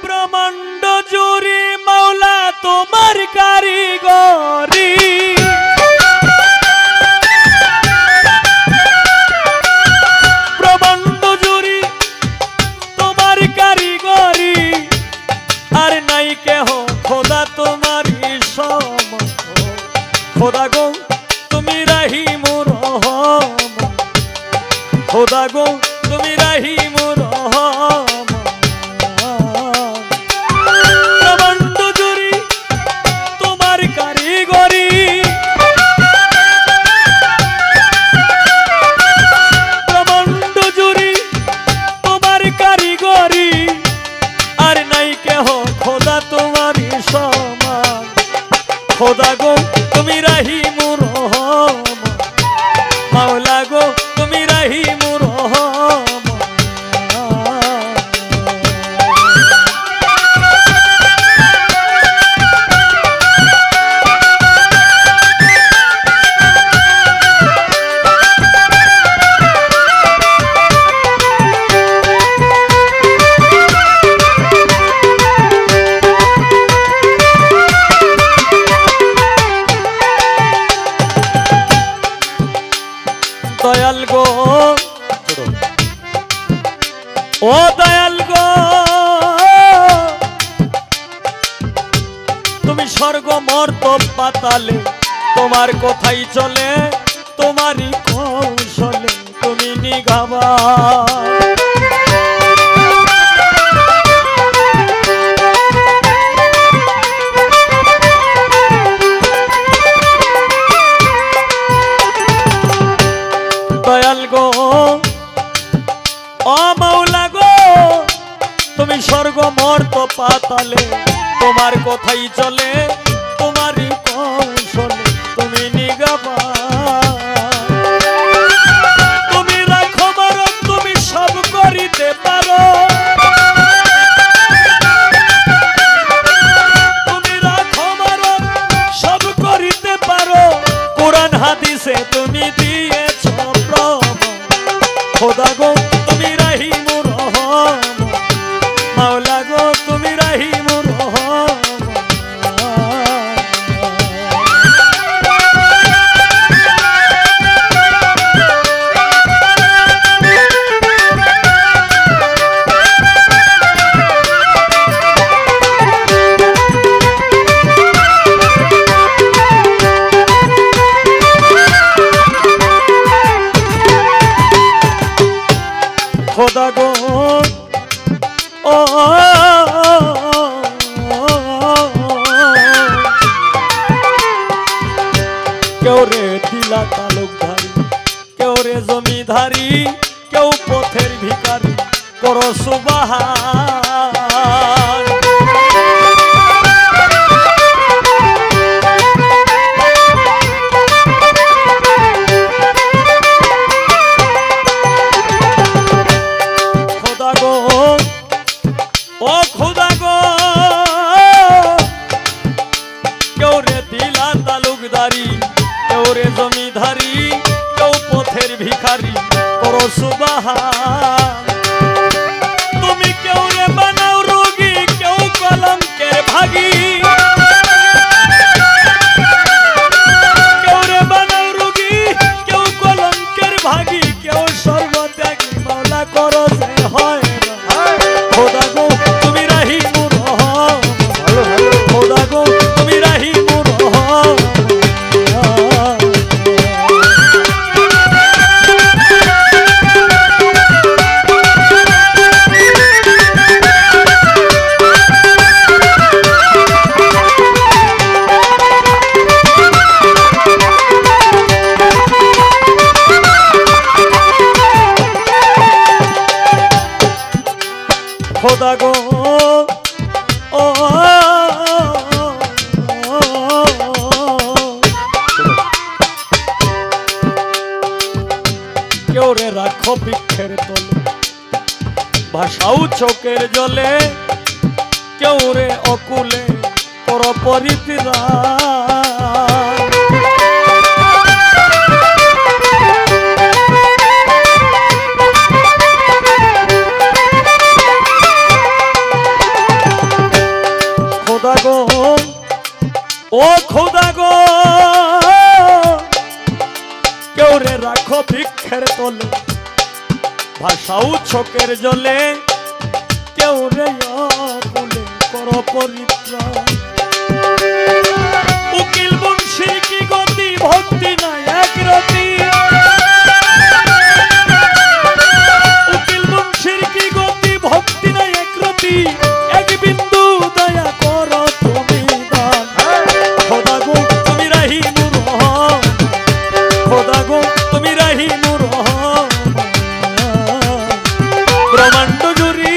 ব্রহ্মাণ্ড জুড়ে মাওলা তোমার কারিগরি ব্রহ্মাণ্ড জুড়ে তোমার কারিগরি আর নাই কেহ খোদা তোমার সম খোদা গো তুমি রাহিম রহমান খোদা গো তুমি রাহিম রহমান ব্রহ্মাণ্ড জুড়ে তোমার কারিগরি ব্রহ্মাণ্ড জুড়ে তোমার কারিগরি আর নাই কেহ খোদা তোমার সমান খোদা গো তুমি রাহিম রহমান মাওলা গো তুমি রাহিম রহমান দয়াল গো ও দয়াল গো তুমি স্বর্গ মর্তব পাতালে তোমার কথাই চলে তোমারই কৌশলে তুমি নিগাবা দয়াল গো ও মাওলা গো তুমি স্বর্গ মর্ত পাতালে তোমার কথাই চলে তোমারই কৌশলে তুমি নিগাবা তুমি রাখো মারো তুমি সব করিতে পারো তুমি রাখো মারো সব করিতে পারো কোরআন হাদিসে তুমি দিয়েছ খোদা গো তুমি রাহিম রহমান মাওলা গো তুমি রাহিম রহমান খোদা গো ও কেউ রে দিলা তালুকধারী কেউ রে জমিধারী কেউ পথের ভিখারি করো সুবহান ও খোদা গো কেউ রে দিলা তালুকদারি কেউ রে জমিধারী কেউ পথের ভিখারি করো সুবহান তুমি কেউ রে বানাও রোগী কেউ কলঙ্কের ভাগী কেউ রে বানাও রোগী কেউ কলঙ্কের ভাগী কেউ সর্বত্যাগী মাওলা করো যে হয় খোদা গো তুমি রাহিম রহমান খোদা গো তুমি রাহিম রহমান খোদা গো ও কেউ রে রাখো বৃক্ষের তলে ভাষাও চোখের জলে কেউ রে অকুলে পর পরিত্রা ও খোদা গো কেউ রে রাখো ভিক্ষের তলে ভাষাও চোখের জলে কেউ রে আকুলে করো পরিত্রাণ উকিল বংশীর কি গতি ভক্তি নাই এক রতি উকিল বংশীর কি গতি ভক্তি নাই এক রতি এক বিন্দু দয়া করো তুমি দান খোদা গো তুমি রহিমুর রহমান খোদা গো তুমি রহিমুর রহমান ব্রহ্মাণ্ড জুড়ে